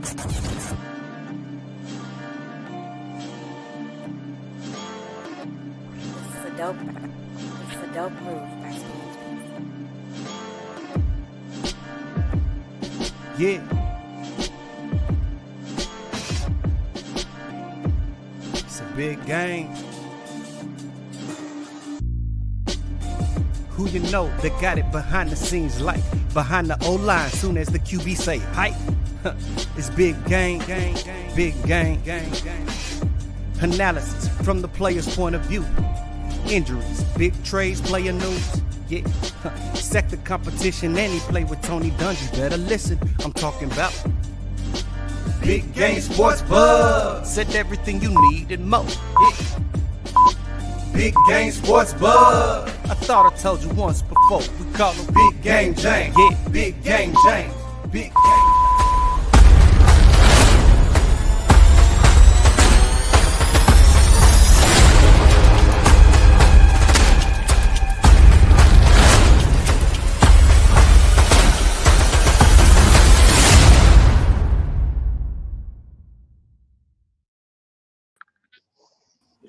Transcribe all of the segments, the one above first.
It's a dope move by Stogs. Yeah. It's a big game. Who you know that got it behind the scenes, like behind the O-line, soon as the QB say hype. It's big game, big game. Analysis from the player's point of view. Injuries, big trades, player news. Yeah, sector competition, and he play with Tony Dungy. Better listen, I'm talking about Big Game Sports Buzz. Said everything you need and more. Yeah. Big Game Sports Buzz. I thought I told you once before. We call him Big Game James. Yeah, Big Game James. Big Game.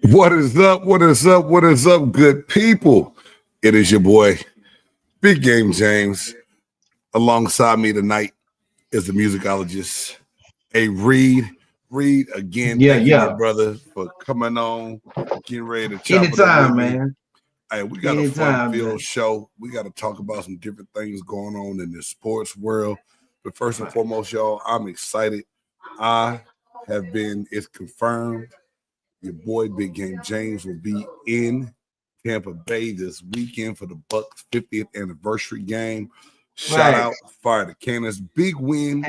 What is up? What is up? What is up, good people? It is your boy, Big Game James. Alongside me tonight is the musicologist, A. Reed. Reed, again, thank you, my brother, for coming on, getting ready to chop it up with me. Man. Hey, we got a fun-filled show. We got to talk about some different things going on in the sports world. But first and foremost, y'all, I'm excited. It's confirmed. Your boy, Big Game James, will be in Tampa Bay this weekend for the Bucs 50th anniversary game. Shout out, Fire the Cannons. Big win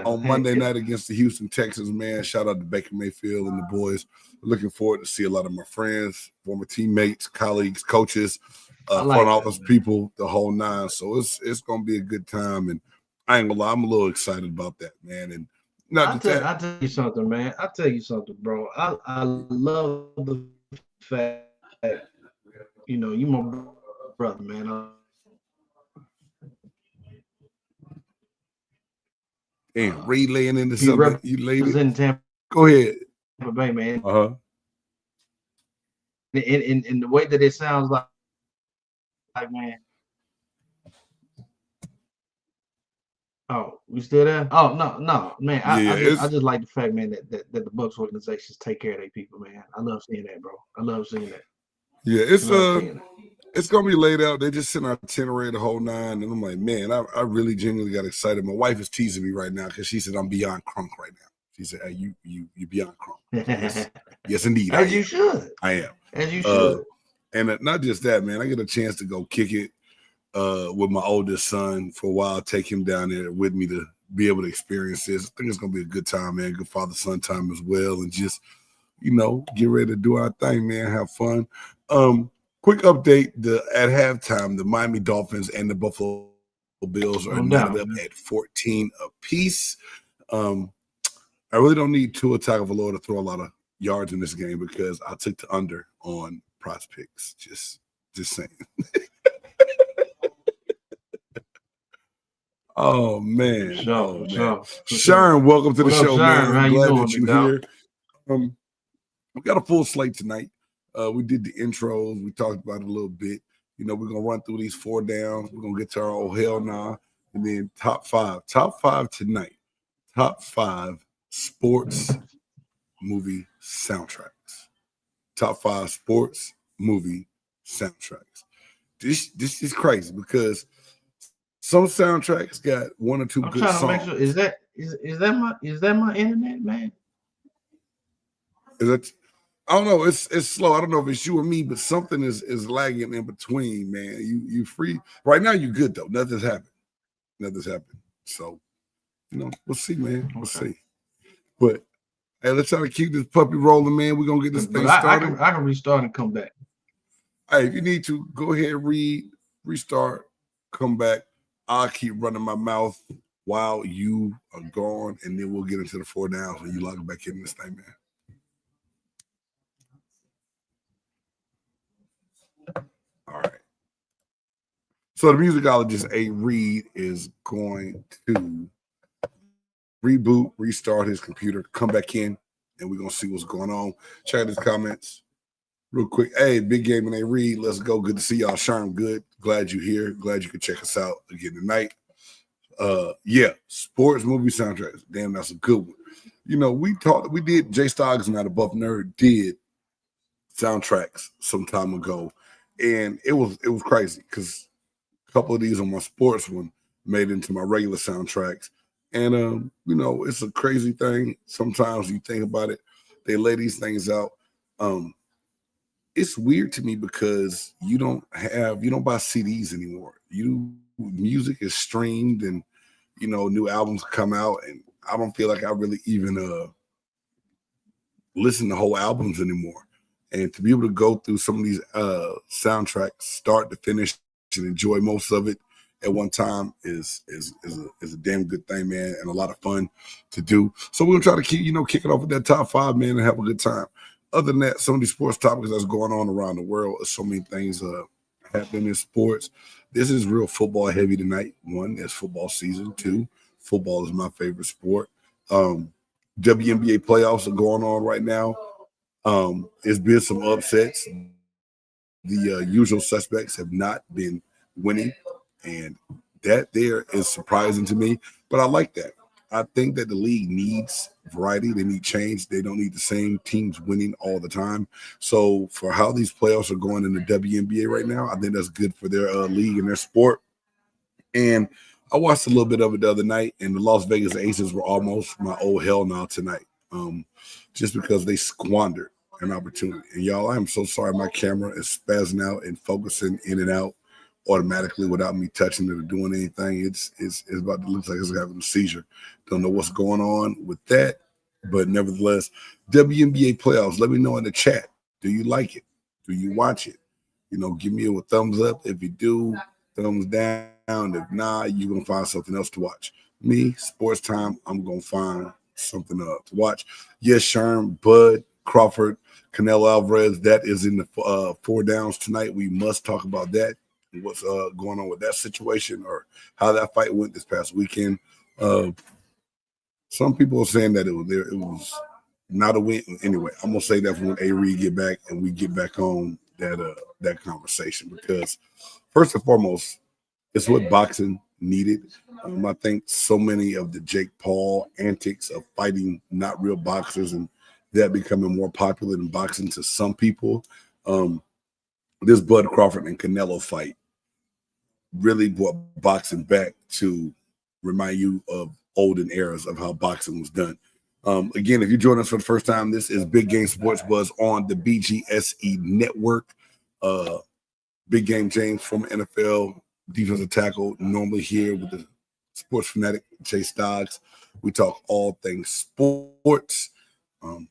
on Monday night against the Houston Texans, man. Shout out to Baker Mayfield and the boys. Looking forward to see a lot of my friends, former teammates, colleagues, coaches, front office people, the whole nine. So it's going to be a good time. And I ain't going to lie, I'm a little excited about that, man. And I'll tell you something, man. I'll tell you something, bro. I love the fact that, you know, you my brother, man. And Reed laying into something. You laid in Tampa. Go ahead. Tampa Bay, man. Uh-huh. In the way that it sounds like man. Oh, we still there? Oh, no, man. I just like the fact, man, that the Bucs organizations take care of their people, man. I love seeing that, bro. I love seeing that. Yeah, it's gonna be laid out. They just sent our itinerary the whole nine, and I'm like, man, I really genuinely got excited. My wife is teasing me right now because she said I'm beyond crunk right now. She said, "Hey, you beyond crunk." Yes, indeed. As you should. I am. As you should. And not just that, man. I get a chance to go kick it with my oldest son for a while, take him down there with me to be able to experience this. I think it's going to be a good time, man. Good father-son time as well. And just, you know, get ready to do our thing, man. Have fun. Quick update. At halftime, the Miami Dolphins and the Buffalo Bills are netted up at 14 apiece. I really don't need Tua Tagovailoa to throw a lot of yards in this game because I took the under on prize picks. Just saying. Oh man! Sharon, welcome to the show, man. I'm glad that you're here. We got a full slate tonight. We did the intros. We talked about it a little bit. You know, we're gonna run through these 4 downs. We're gonna get to our oh hell nah, and then top five tonight. Top 5 sports movie soundtracks. Top 5 sports movie soundtracks. This is crazy because some soundtracks got 1 or 2 good songs. Make sure, is that my internet, man? Is that? I don't know. It's slow. I don't know if it's you or me, but something is lagging in between, man. You free right now? You good though? Nothing's happened. So, you know, we'll see, man. We'll see. But hey, let's try to keep this puppy rolling, man. We're gonna get this thing started. I can restart and come back. Hey, if you need to, go ahead, restart, come back. I'll keep running my mouth while you are gone, and then we'll get into the 4 downs when you log back in this thing, man. All right. So the musicologist A. Reed is going to reboot, restart his computer, come back in, and we're going to see what's going on. Check out his comments real quick. Hey, big game and they read. Let's go. Good to see y'all. Sharm, good. Glad you're here. Glad you could check us out again tonight. Yeah, sports movie soundtracks. Damn, that's a good one. You know, we did, Jay Stogs and the Buff Nerd did soundtracks some time ago, and it was crazy because a couple of these on my sports one made into my regular soundtracks. And you know, it's a crazy thing. Sometimes you think about it, they lay these things out. It's weird to me because you don't buy CDs anymore. Music is streamed, and you know, new albums come out, and I don't feel like I really even listen to whole albums anymore. And to be able to go through some of these soundtracks, start to finish, and enjoy most of it at one time is a damn good thing, man, and a lot of fun to do. So we're gonna try to kick it off with that top 5, man, and have a good time. Other than that, some of these sports topics that's going on around the world, so many things happening in sports. This is real football heavy tonight. 1, it's football season. 2, football is my favorite sport. WNBA playoffs are going on right now. There's been some upsets. The usual suspects have not been winning, and that there is surprising to me, but I like that. I think that the league needs variety. They need change. They don't need the same teams winning all the time. So for how these playoffs are going in the WNBA right now, I think that's good for their league and their sport. And I watched a little bit of it the other night, and the Las Vegas Aces were almost my old hell now tonight, just because they squandered an opportunity. And y'all, I am so sorry my camera is spazzing out and focusing in and out automatically without me touching it or doing anything. It's about to look like it's having a seizure. Don't know what's going on with that, but nevertheless, WNBA playoffs. Let me know in the chat. Do you like it? Do you watch it? You know, give me a thumbs up if you do, thumbs down. If not, you're gonna find something else to watch. Me, sports time, I'm gonna find something to watch. Yes, Sherm, Bud, Crawford, Canelo Alvarez. That is in the 4 downs tonight. We must talk about that. What's going on with that situation, or how that fight went this past weekend. Some people are saying that it was not a win. Anyway, I'm gonna say that for when A-Reed get back and we get back on that conversation, because first and foremost, it's what boxing needed. I think so many of the Jake Paul antics of fighting not real boxers, and that becoming more popular than boxing to some people. This Bud Crawford and Canelo fight really brought boxing back to remind you of olden eras of how boxing was done. Again, if you join us for the first time, this is Big Game Sports Buzz on the BGSE network. Big Game James from NFL defensive tackle, normally here with the sports fanatic Jay Stogs. We talk all things sports. And,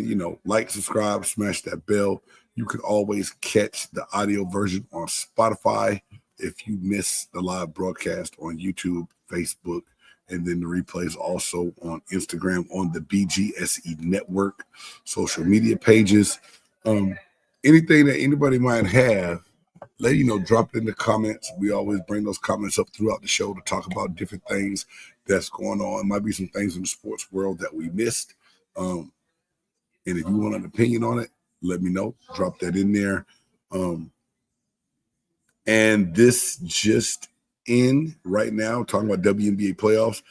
you know, like, subscribe, smash that bell. You can always catch the audio version on Spotify if you miss the live broadcast on YouTube, Facebook, and then the replays also on Instagram on the BGSE network, social media pages. Anything that anybody might have, let you know, drop it in the comments. We always bring those comments up throughout the show to talk about different things that's going on. Might be some things in the sports world that we missed. And if you want an opinion on it, let me know. Drop that in there. And this just in right now, talking about WNBA playoffs,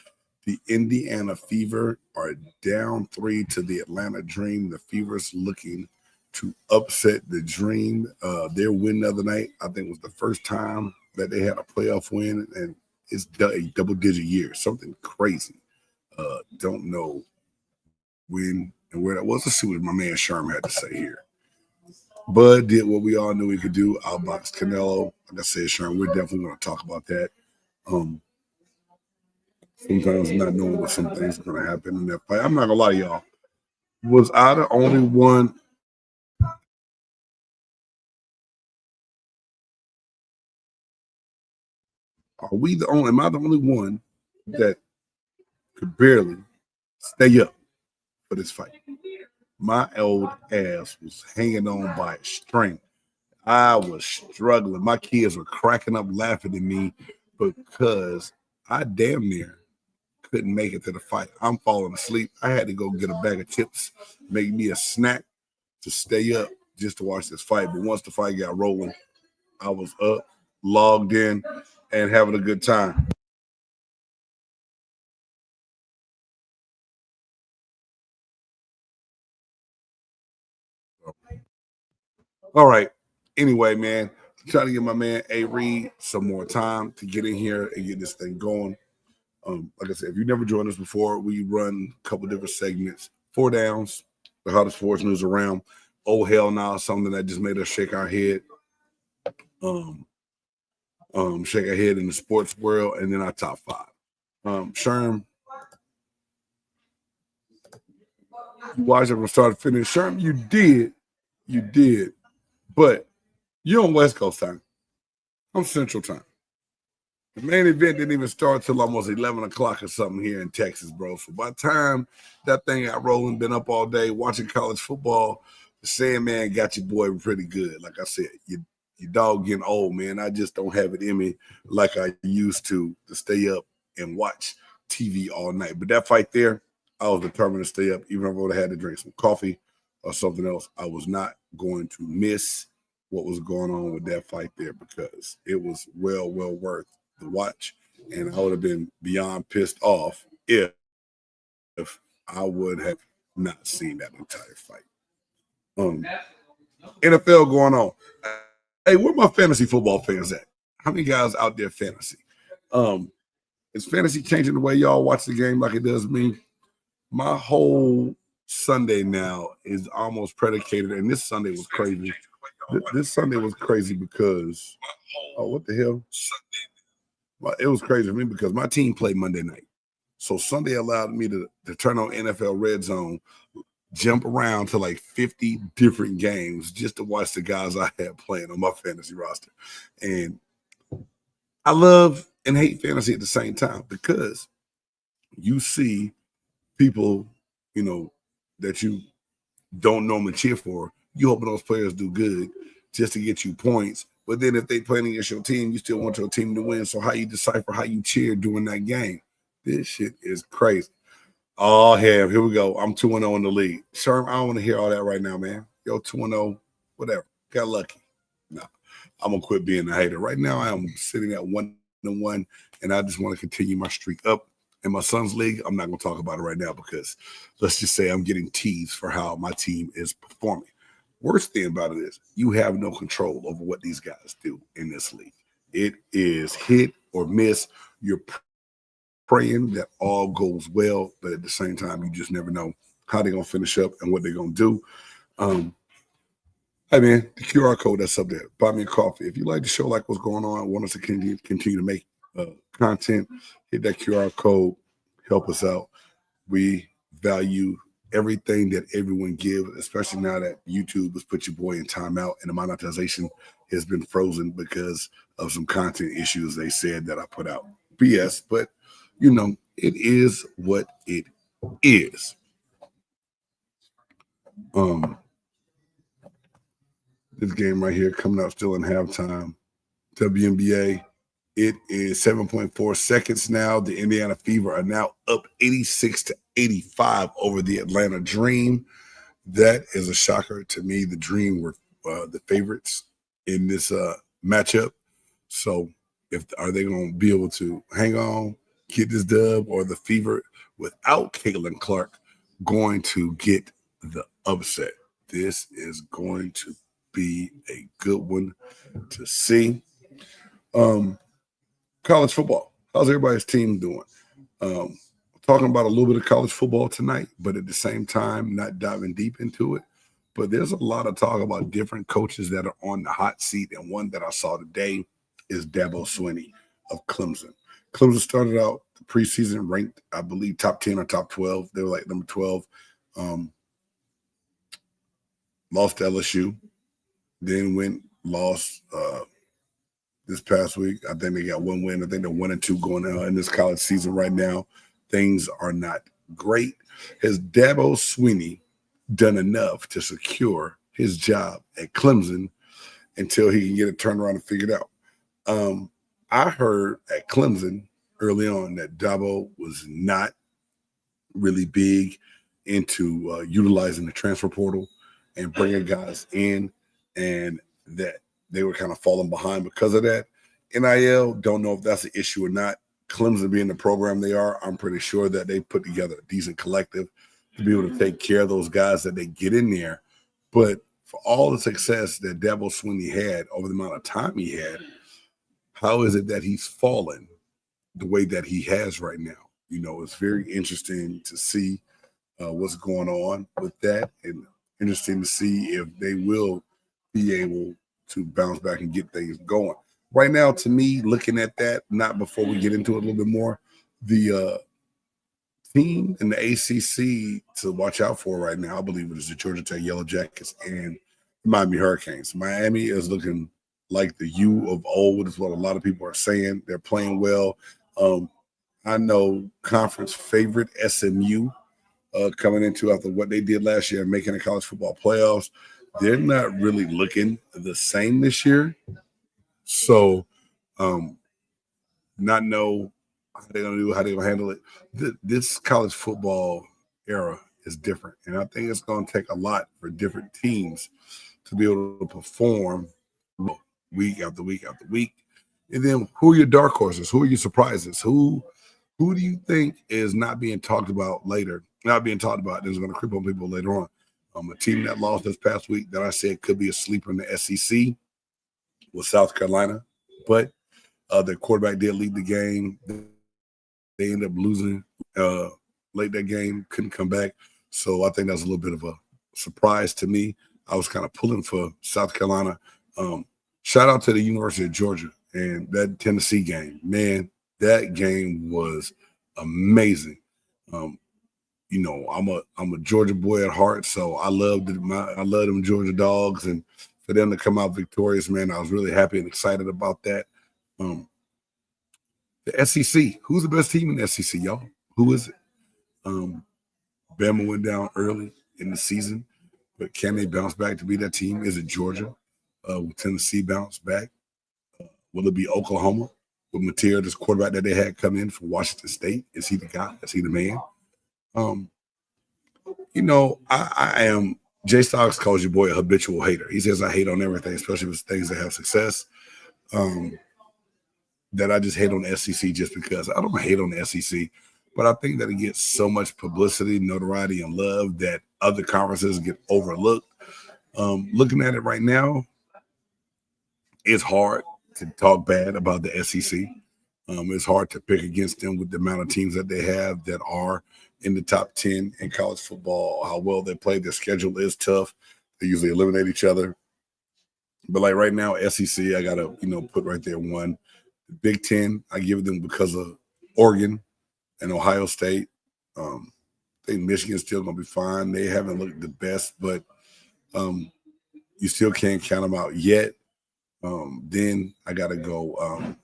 the Indiana Fever are down 3 to the Atlanta Dream. The Fever's looking to upset the Dream. Their win the other night, I think, was the first time that they had a playoff win, and it's a double-digit year, something crazy. Don't know when and where that was. Let's see what my man Sherm had to say here. Bud did what we all knew he could do, outbox Canelo. Like I said, Sherm, we're definitely going to talk about that. Sometimes not knowing what some things are going to happen in that fight. I'm not going to lie to y'all. Was I the only one? Am I the only one that could barely stay up for this fight? My old ass was hanging on by a string. I was struggling. My kids were cracking up laughing at me because I damn near couldn't make it to the fight. I'm falling asleep. I had to go get a bag of chips, make me a snack to stay up just to watch this fight. But once the fight got rolling, I was up, logged in, and having a good time. All right. Anyway, man, trying to give my man A Reed some more time to get in here and get this thing going. Like I said, if you've never joined us before, we run a couple different segments. 4 downs, the hottest sports news around. Oh hell no, something that just made us shake our head. Shake our head in the sports world, and then our top 5. Sherm, you watched it from start to finish. Sherm, you did, but you're on West Coast time. I'm Central time. The main event didn't even start till almost 11 o'clock or something here in Texas, bro. So by the time that thing got rolling, been up all day watching college football, the Sandman got your boy pretty good. Like I said, your dog getting old, man. I just don't have it in me like I used to stay up and watch TV all night. But that fight there, I was determined to stay up, even if I would have had to drink some coffee or something else. I was not going to miss what was going on with that fight there because it was well worth the watch, and I would have been beyond pissed off if I would have not seen that entire fight. NFL going on. Hey, where my fantasy football fans at? How many guys out there fantasy? Is fantasy changing the way y'all watch the game like it does me? My whole Sunday now is almost predicated, and this Sunday was crazy. This Sunday was crazy because, what the hell? It was crazy for me because my team played Monday night. So Sunday allowed me to turn on NFL Red Zone, jump around to like 50 different games just to watch the guys I had playing on my fantasy roster. And I love and hate fantasy at the same time because you see people, that you don't normally cheer for. You hoping those players do good just to get you points. But then if they playing against your team, you still want your team to win. So how you decipher how you cheer during that game? This shit is crazy. Oh, hell, here we go. I'm 2-0 in the league. Sherm, I don't want to hear all that right now, man. Yo, 2-0, whatever. Got lucky. No, I'm going to quit being a hater. Right now, I am sitting at 1-1, and I just want to continue my streak up. In my son's league, I'm not going to talk about it right now because let's just say I'm getting teased for how my team is performing. Worst thing about it is you have no control over what these guys do in this league. It is hit or miss. You're praying that all goes well, but at the same time, you just never know how they're going to finish up and what they're going to do. Hey, man, the QR code that's up there. Buy me a coffee. If you like the show, like what's going on, want us to continue to make content, hit that QR code. Help us out. We value everything that everyone gives, especially now that YouTube has put your boy in timeout and the monetization has been frozen because of some content issues they said that I put out. BS, but it is what it is. This game right here coming up still in halftime. WNBA, it is 7.4 seconds now. The Indiana Fever are now up 86-85 over the Atlanta Dream. That is a shocker to me. The Dream were the favorites in this matchup. So are they going to be able to hang on, get this dub, or the Fever without Caitlin Clark going to get the upset? This is going to be a good one to see. College football. How's everybody's team doing? Talking about a little bit of college football tonight, but at the same time, not diving deep into it. But there's a lot of talk about different coaches that are on the hot seat, and one that I saw today is Dabo Swinney of Clemson. Clemson started out the preseason ranked, I believe, top 10 or top 12. They were like number 12. Lost to LSU, then lost this past week. I think they got one win. I think they're 1-2 going on in this college season right now. Things are not great. Has Dabo Swinney done enough to secure his job at Clemson until he can get it turned around and figured out? I heard at Clemson early on that Dabo was not really big into utilizing the transfer portal and bringing guys in, and that they were kind of falling behind because of that. NIL, don't know if that's an issue or not. Clemson being the program they are, I'm pretty sure that they put together a decent collective to be able to take care of those guys that they get in there. But for all the success that Dabo Swinney had over the amount of time he had, how is it that he's fallen the way that he has right now? You know, it's very interesting to see what's going on with that, and interesting to see if they will be able to bounce back and get things going. Right now, to me, looking at that, not before we get into it a little bit more, the team in the ACC to watch out for right now, I believe it is the Georgia Tech Yellow Jackets and Miami Hurricanes. Miami is looking like the U of old, is what a lot of people are saying. They're playing well. I know conference favorite SMU coming into after what they did last year, making the college football playoffs. They're not really looking the same this year. So, not know how they're going to do, how they're going to handle it. This college football era is different. And I think it's going to take a lot for different teams to be able to perform week after week after week. And then who are your dark horses? Who are your surprises? Who do you think is not being talked about later? Not being talked about is going to creep on people later on. A team that lost this past week that I said could be a sleeper in the SEC was South Carolina, but their quarterback did lead the game. They ended up losing late that game, couldn't come back. So I think that's a little bit of a surprise to me. I was kind of pulling for South Carolina. Shout out to the University of Georgia and that Tennessee game. Man, that game was amazing. You know, I'm a Georgia boy at heart, so I love them Georgia Dogs, and for them to come out victorious, man, I was really happy and excited about that. The SEC, who's the best team in the SEC, y'all? Who is it? Bama went down early in the season, but can they bounce back to be that team? Is it Georgia? Will Tennessee bounce back? Will it be Oklahoma with Mateer, this quarterback that they had come in from Washington State? Is he the guy? Is he the man? You know, I am. Jay Stogs calls your boy a habitual hater. He says I hate on everything, especially with things that have success. That I just hate on the SEC just because. I don't hate on the SEC, but I think that it gets so much publicity, notoriety, and love that other conferences get overlooked. Looking at it right now, it's hard to talk bad about the SEC. It's hard to pick against them with the amount of teams that they have that are in the top 10 in college football, how well they play. Their schedule is tough. They usually eliminate each other. But like right now, SEC, I got to, put right there one. The Big Ten, I give them because of Oregon and Ohio State. I think Michigan's still going to be fine. They haven't looked the best, but you still can't count them out yet. Then I got to go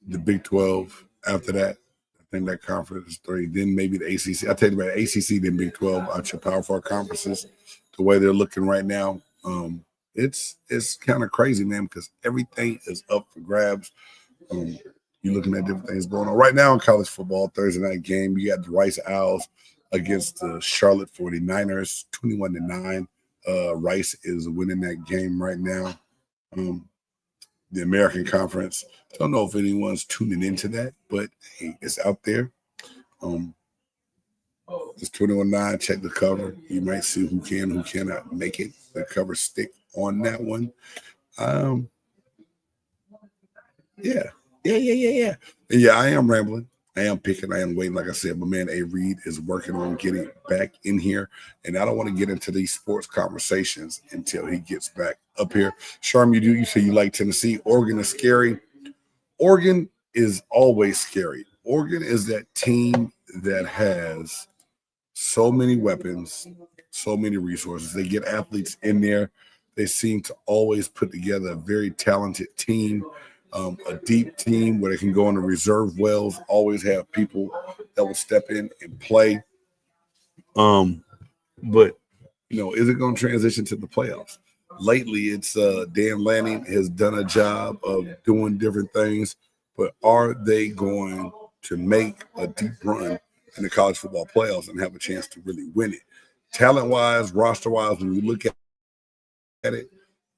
the Big 12 after that. I think that conference is 3. Then maybe the ACC. I'll tell you about ACC, then Big 12 out your Power 4 conferences. The way they're looking right now, it's kind of crazy, man, because everything is up for grabs. You're looking at different things going on. Right now in college football, Thursday night game, you got the Rice Owls against the Charlotte 49ers, 21-9. Rice is winning that game right now. The American Conference. Don't know if anyone's tuning into that, but hey, it's out there. It's 21-9. Check the cover. You might see who can, who cannot make it. The cover stick on that one. Yeah. Yeah, I am rambling. I am picking. I am waiting. Like I said, my man A. Reed is working on getting back in here. And I don't want to get into these sports conversations until he gets back up here. Sharm, you say you like Tennessee. Oregon is scary. Oregon is always scary. Oregon is that team that has so many weapons, so many resources. They get athletes in there. They seem to always put together a very talented team. A deep team where they can go on the reserve wells, always have people that will step in and play. But, is it going to transition to the playoffs? Lately, it's Dan Lanning has done a job of doing different things. but are they going to make a deep run in the college football playoffs and have a chance to really win it? Talent-wise, roster-wise, when you look at it,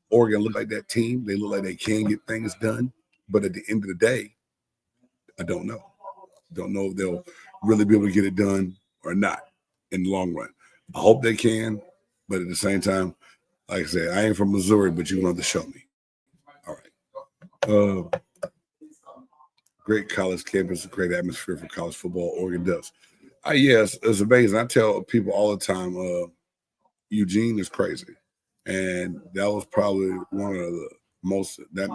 Oregon look like that team. They look like they can get things done. But at the end of the day, I don't know. Don't know if they'll really be able to get it done or not in the long run. I hope they can, but at the same time, like I said, I ain't from Missouri, but you're going to show me. All right. Great college campus, a great atmosphere for college football. Oregon does. Yes, it's amazing. I tell people all the time, Eugene is crazy. And that was probably one of the most, that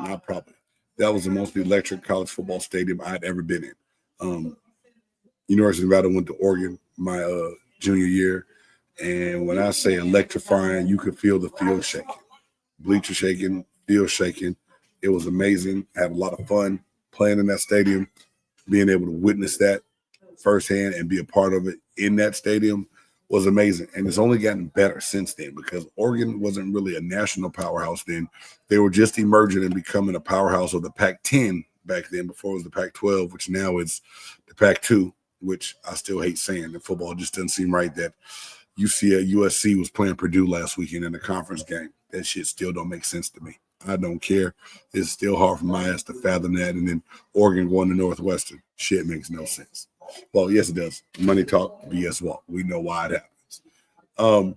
was the most electric college football stadium I'd ever been in. University of Nevada went to Oregon my junior year. And when I say electrifying, you could feel the field shaking. Bleacher shaking, field shaking. It was amazing. I had a lot of fun playing in that stadium, being able to witness that firsthand and be a part of it in that stadium was amazing. And it's only gotten better since then because Oregon wasn't really a national powerhouse then. They were just emerging and becoming a powerhouse of the Pac-10 back then before it was the Pac-12, which now is the Pac-2, which I still hate saying. The football just doesn't seem right that USC was playing Purdue last weekend in the conference game. That shit still don't make sense to me. I don't care. It's still hard for my ass to fathom that. And then Oregon going to Northwestern. Shit makes no sense. Well, yes, it does. Money talk, BS walk. We know why it happens. I'm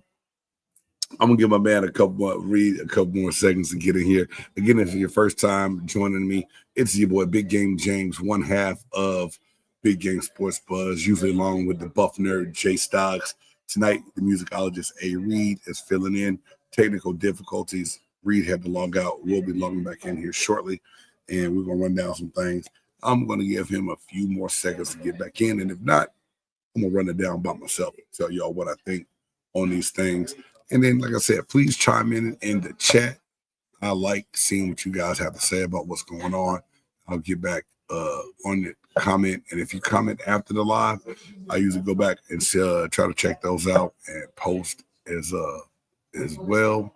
gonna give my man a couple more seconds to get in here. Again, if it's your first time joining me, it's your boy Big Game James, one half of Big Game Sports Buzz, usually along with the buff nerd Jay Stogs. Tonight, the musicologist A. Reed is filling in. Technical difficulties. Reed had to log out. We'll be logging back in here shortly, and we're gonna run down some things. I'm going to give him a few more seconds to get back in. And if not, I'm going to run it down by myself, tell y'all what I think on these things. And then, like I said, please chime in the chat. I like seeing what you guys have to say about what's going on. I'll get back on the comment. And if you comment after the live, I usually go back and try to check those out and post as well.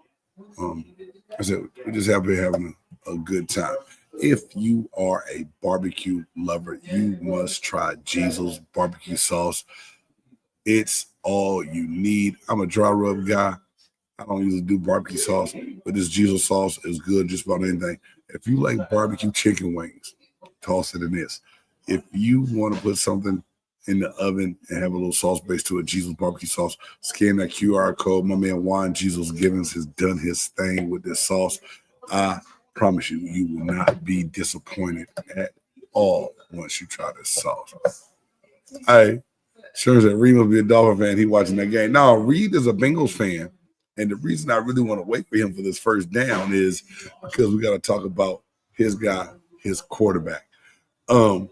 I said, we just have been having a good time. If you are a barbecue lover, you must try Jesus barbecue sauce. It's all you need. I'm a dry rub guy. I don't usually do barbecue sauce, but this Jesus sauce is good just about anything. If you like barbecue chicken wings, toss it in this. If you want to put something in the oven and have a little sauce base to it, Jesus barbecue sauce, scan that QR code. My man Juan Jesus Givens has done his thing with this sauce. I promise you, you will not be disappointed at all once you try this sauce. Hey, sure that Reed must be a Dolphin fan. He watching that game. No, Reed is a Bengals fan. And the reason I really want to wait for him for this first down is because we got to talk about his guy, his quarterback. The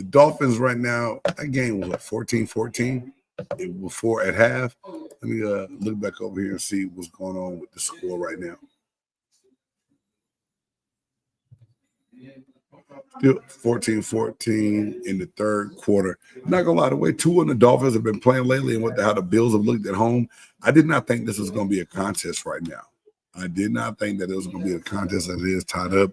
Dolphins right now, that game was like 14-14 before at half. Let me look back over here and see what's going on with the score right now. Still 14-14 in the third quarter. Not gonna lie, the way Tua and the Dolphins have been playing lately and how the Bills have looked at home, I did not think this was gonna be a contest right now. I did not think that it was gonna be a contest as it is tied up.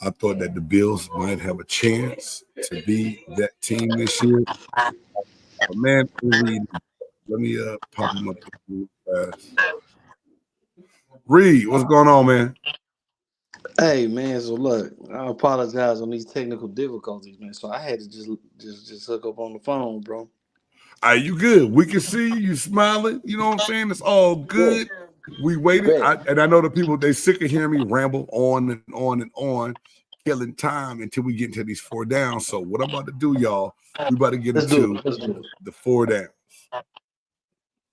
I thought that the Bills might have a chance to be that team this year. But man, let me pop him up fast. Reed, what's going on, man? Hey man, so look, I apologize on these technical difficulties, man. So I had to just hook up on the phone, bro. You good? We can see you smiling. You know what I'm saying? It's all good. We waited, and I know the people, they sick of hearing me ramble on and on and on, killing time until we get into these four downs. So what I'm about to do, y'all, we about to get into the four downs.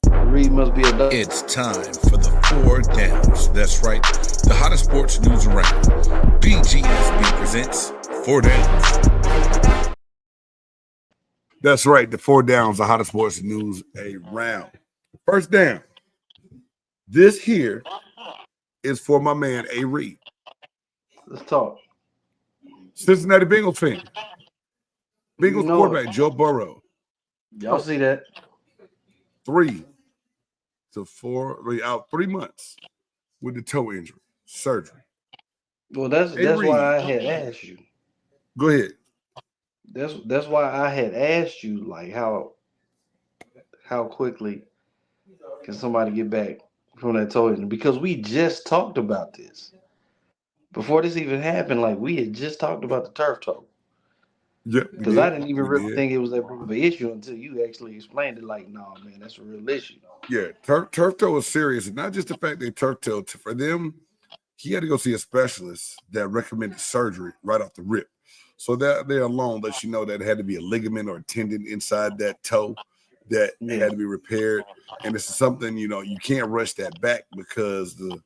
Reed must be a It's time for the four downs. That's right. The hottest sports news around. BGSB presents Four Downs. That's right. The four downs, the hottest sports news around. First down. This here is for my man, A. Reed. Let's talk. Cincinnati Bengals fan. Bengals quarterback, Joe Burrow. Y'all see that? 3 to 4, out 3 months with the toe injury, surgery. Well, that's why I had asked you. Go ahead. That's why I had asked you like how quickly can somebody get back from that toe injury? Because we just talked about this before this even happened. Like we had just talked about the turf toe. Yeah, we Because I did. didn't even We really did. think it was that big of an issue until you actually explained it. Like, no, man, that's a real issue. Yeah, turf toe is serious. And not just the fact they turf toe. For them, he had to go see a specialist that recommended surgery right off the rip. So that there alone lets you know that it had to be a ligament or a tendon inside that toe that Yeah. had to be repaired. And it's something, you can't rush that back because the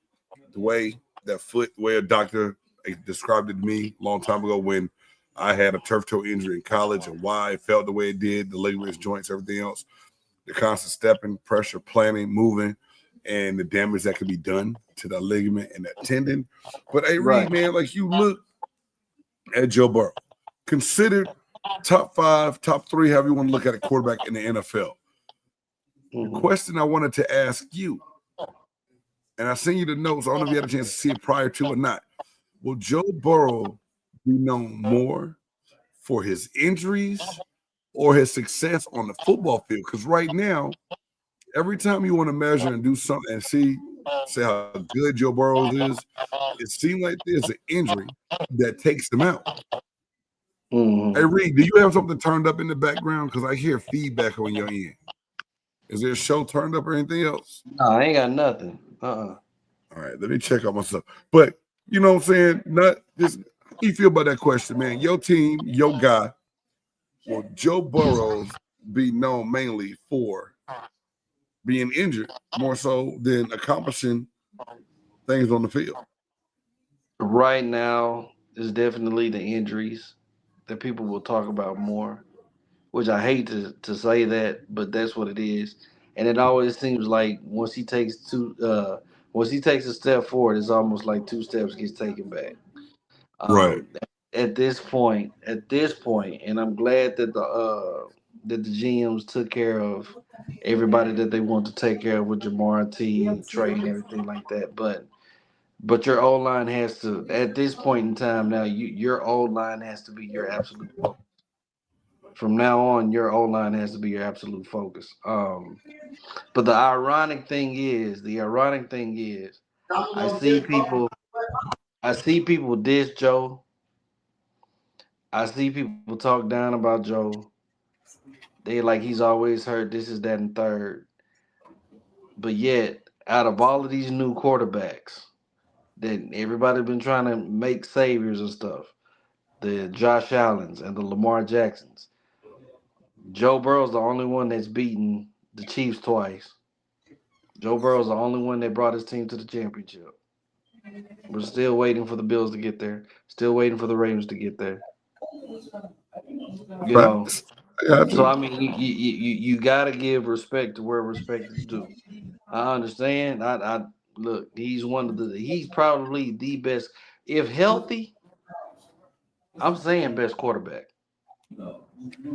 way that foot, the way a doctor described it to me a long time ago when I had a turf toe injury in college and why it felt the way it did, the ligaments, joints, everything else, the constant stepping, pressure, planning, moving, and the damage that could be done to that ligament and that tendon. But hey, Reed, man, like you look at Joe Burrow, considered top 5, top 3, however you want to look at a quarterback in the NFL. The question I wanted to ask you, and I sent you the notes, I don't know if you had a chance to see it prior to or not. Will Joe Burrow be known more for his injuries or his success on the football field? Because right now, every time you want to measure and do something and say how good Joe Burrow is, it seems like there's an injury that takes them out. Hey, Reed, do you have something turned up in the background? Because I hear feedback on your end. Is there a show turned up or anything else? No, I ain't got nothing. All right, let me check on myself. But you know what I'm saying? Not just how you feel about that question, man. Your team, your guy, will Joe Burrow be known mainly for being injured more so than accomplishing things on the field? Right now, it's definitely the injuries that people will talk about more, which I hate to say that, but that's what it is. And it always seems like once he takes a step forward, it's almost like 2 steps gets taken back. Right. At this point, and I'm glad that the GMs took care of everybody that they want to take care of with Jamar T and Trey and everything like that. But your O line has to, at this point in time now, your O line has to be your absolute focus. From now on, your O line has to be your absolute focus. But the ironic thing is, I see people, I see people diss Joe. I see people talk down about Joe. They like he's always hurt. This is that and third. But yet, out of all of these new quarterbacks that everybody been trying to make saviors and stuff, the Josh Allens and the Lamar Jacksons, Joe Burrow's the only one that's beaten the Chiefs twice. Joe Burrow's the only one that brought his team to the championship. We're still waiting for the Bills to get there. Still waiting for the Ravens to get there. You know, Facts. so I mean, you gotta give respect to where respect is due. I understand. I look. He's probably the best, if healthy. I'm saying best quarterback.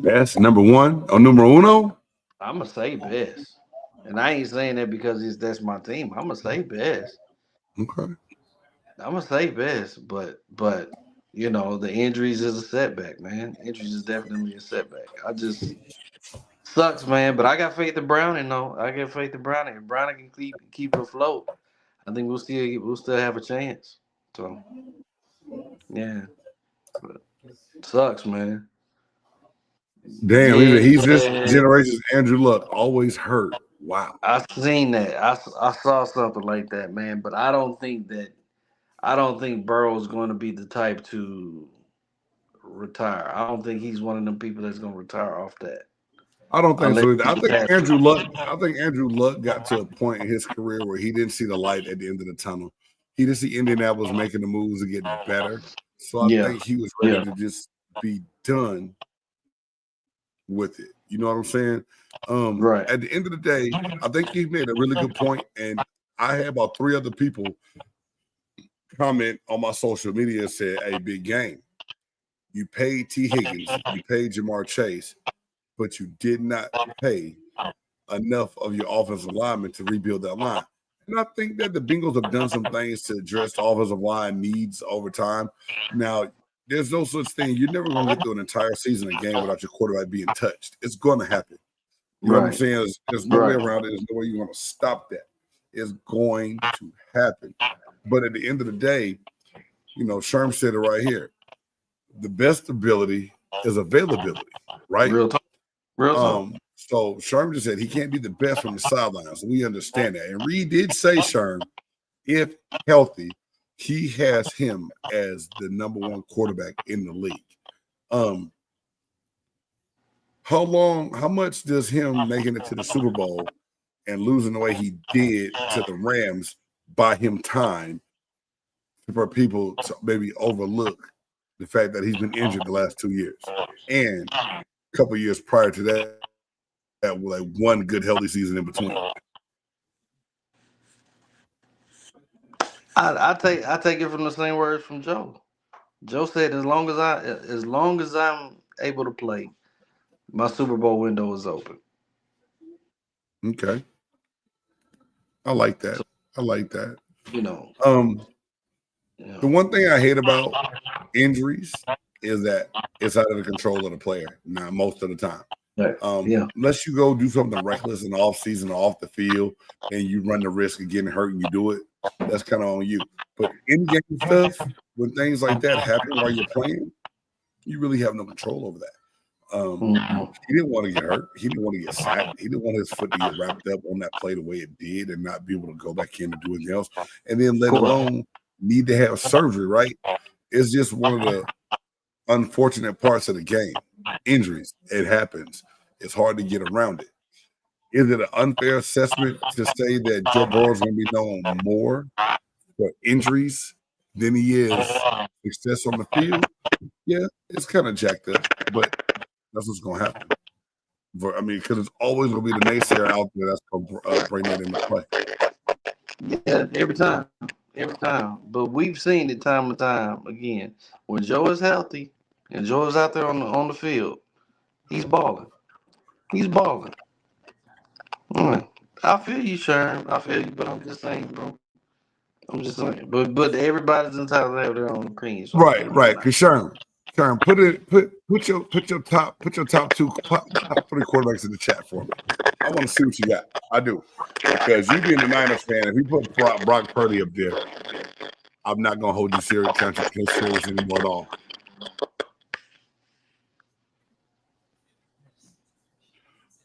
That's number one or numero uno. I'm gonna say best, and I ain't saying that because that's my team. I'm gonna say best. Okay. I'm gonna say best, but the injuries is a setback, man. Injuries is definitely a setback. I just sucks, man. But I got faith in Browning, though. I got faith in Browning. If Browning can keep it afloat, I think we'll still have a chance. So yeah, but sucks, man. Damn, he's this Yeah, generation's Andrew Luck, always hurt. Wow. I seen that. I saw something like that, man. But I don't think Burrow's going to be the type to retire. I don't think he's one of them people that's going to retire off that I don't think unless so either. he just has to. I think Andrew Luck got to a point in his career where he didn't see the light at the end of the tunnel. He didn't see Indianapolis making the moves to get better. So I Yeah, think he was ready yeah, to just be done with it. You know what I'm saying? right. At the end of the day, I think he made a really good point, and I had about 3 other people comment on my social media and said, "Hey, big game. You paid T. Higgins, you paid Jamar Chase, but you did not pay enough of your offensive linemen to rebuild that line." And I think that the Bengals have done some things to address the offensive line needs over time. Now, There's no such thing. You're never going to get through an entire season of game without your quarterback being touched. It's going to happen. You know what I'm saying? There's no way around it. There's no way you're going to stop that. It's going to happen. But at the end of the day, you know, Sherm said it right here. The best ability is availability, right? Real talk. So Sherm just said he can't be the best from the sidelines. So we understand that. And Reed did say, Sherm, if healthy, he has him as the number one quarterback in the league. How much does him making it to the Super Bowl and losing the way he did to the Rams buy him time for people to maybe overlook the fact that he's been injured the last 2 years and a couple years prior to that with like one good healthy season in between? I take it from the same words from Joe. Joe said, as long as I'm able to play, my Super Bowl window is open. Okay. I like that. You know. The one thing I hate about injuries is that it's out of the control of the player, not most of the time. Unless you go do something reckless in the offseason or off the field and you run the risk of getting hurt and you do it, that's kind of on you. But in-game stuff, when things like that happen while you're playing, you really have no control over that. He didn't want to get hurt. He didn't want to get sacked. He didn't want his foot to get wrapped up on that play the way it did and not be able to go back in and do anything else. And then let alone need to have surgery, right? It's just one of the unfortunate parts of the game. Injuries, it happens. It's hard to get around it. Is it an unfair assessment to say that Joe Burrow is going to be known more for injuries than he is success on the field? Yeah, it's kind of jacked up, but that's what's going to happen. Because it's always going to be the naysayer out there that's going to bring that into play. Yeah, every time. But we've seen it time and time again. When Joe is healthy and Joe is out there on the field, he's balling. I feel you, Sherm. I feel you, but I'm just saying, bro. But everybody's entitled to have their own opinion. So right. Because Sherm, put your top 3 quarterbacks in the chat for me. I want to see what you got. I do, because you being a Niners fan, if you put Brock Purdy up there, I'm not gonna hold you serious anymore at all.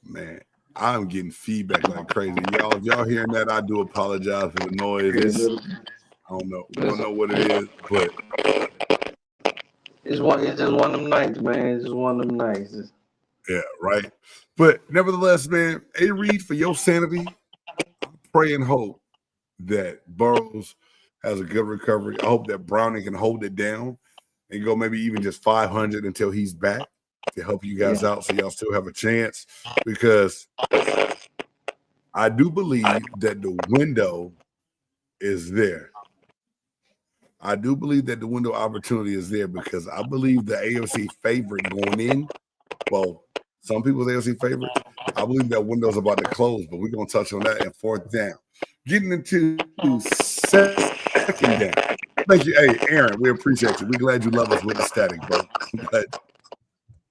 Man, I'm getting feedback like crazy. Y'all, if y'all hearing that, I do apologize for the noise. I don't know what it is, but it's just one of them nights, man. It's just one of them nights. Yeah, right. But nevertheless, man, Reed, for your sanity, pray and hope that Burrows has a good recovery. I hope that Browning can hold it down and go maybe even just 500 until he's back to help you guys out, so y'all still have a chance. Because I do believe that the window is there. I do believe that the window opportunity is there, because I believe the AFC favorite going in, well, some people's AFC favorite, I believe that window's about to close, but we're going to touch on that in 4th down. Getting into 2nd down. Thank you. Hey, Aaron, we appreciate you. We're glad you love us with the static, bro.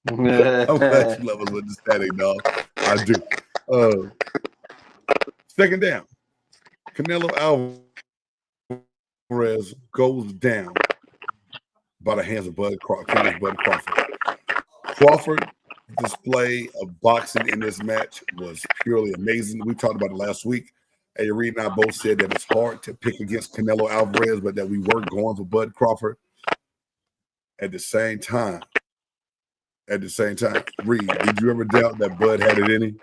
I'm glad you love us with the static, dog. I do. 2nd down. Canelo Alvarez goes down by the hands of Bud Crawford. Crawford display of boxing in this match was purely amazing. We talked about it last week. Hey, Reed and I both said that it's hard to pick against Canelo Alvarez, but that we were going for Bud Crawford. At the same time, Reed, did you ever doubt that Bud had it in him?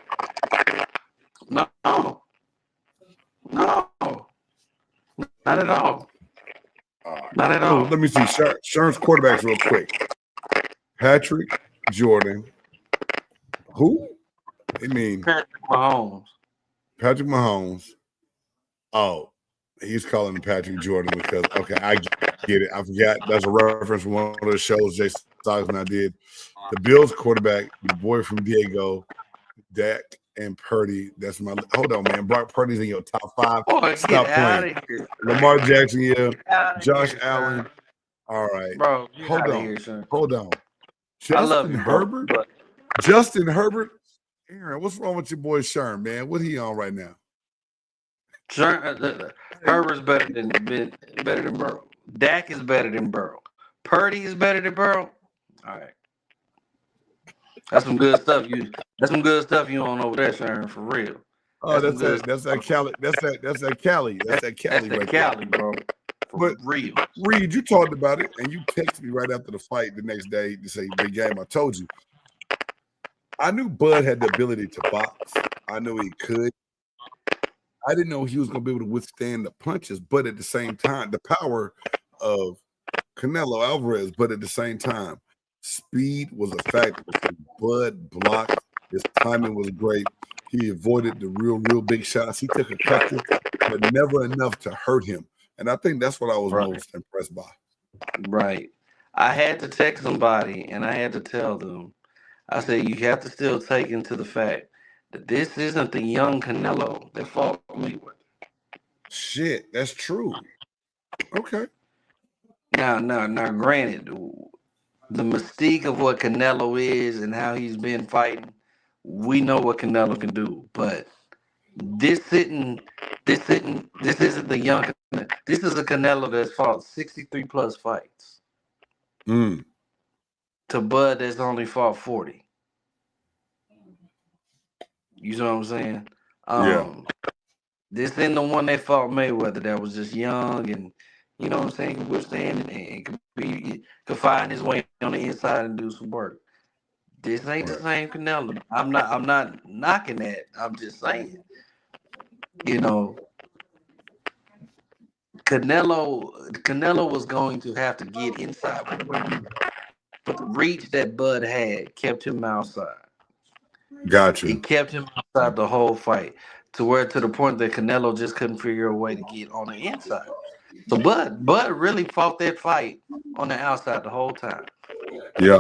No, not at all. Not at all. Let me see. Sherm's quarterbacks real quick. Patrick Jordan. Who? I mean, Patrick Mahomes. Oh, he's calling him Patrick Jordan because, okay, I get it. I forgot. That's a reference from one of the shows Jay Stogs and I did. The Bills quarterback, the boy from Diego, Dak and Purdy. That's my – hold on, man. Brock Purdy's in your top 5. Boy, stop playing. Lamar Jackson, yeah. Josh Allen. All right. Bro, get Hold out of on. here, son. Hold on. I love Justin you, bro. Herbert? But Justin Herbert? Aaron, what's wrong with your boy Sherm, man? What he on right now? Herbert's better than Burrow. Dak is better than Burrow. Purdy is better than Burrow. All right. That's some good stuff. That's some good stuff you on over there, Sharon, for real. Oh, That's that's that Cali. That's that Cali. That's that Cali that right Cali, bro. For But real. Reed, you talked about it, and you texted me right after the fight the next day to say, "Big game." I told you. I knew Bud had the ability to box. I knew he could. I didn't know he was going to be able to withstand the punches, but at the same time, the power of Canelo Alvarez. But at the same time, speed was a factor. Bud blocked. His timing was great. He avoided the real big shots. He took a couple, but never enough to hurt him. And I think that's what I was most impressed by. Right. I had to text somebody and I had to tell them. I said you have to still take into the fact that this isn't the young Canelo that fought Mayweather. Shit, that's true. Okay. Now, granted, the mystique of what Canelo is and how he's been fighting, we know what Canelo can do. But this isn't the young. This is a Canelo that's fought 63 plus fights to Bud that's only fought 40. You know what I'm saying? Yeah. This isn't the one that fought Mayweather that was just young and you know what I'm saying, could withstand and could find his way on the inside and do some work. This ain't the same Canelo. I'm not knocking that. I'm just saying, you know, Canelo was going to have to get inside with the ring, but the reach that Bud had kept him outside. Gotcha. It kept him outside the whole fight to the point that Canelo just couldn't figure a way to get on the inside. So Bud really fought that fight on the outside the whole time. Yeah.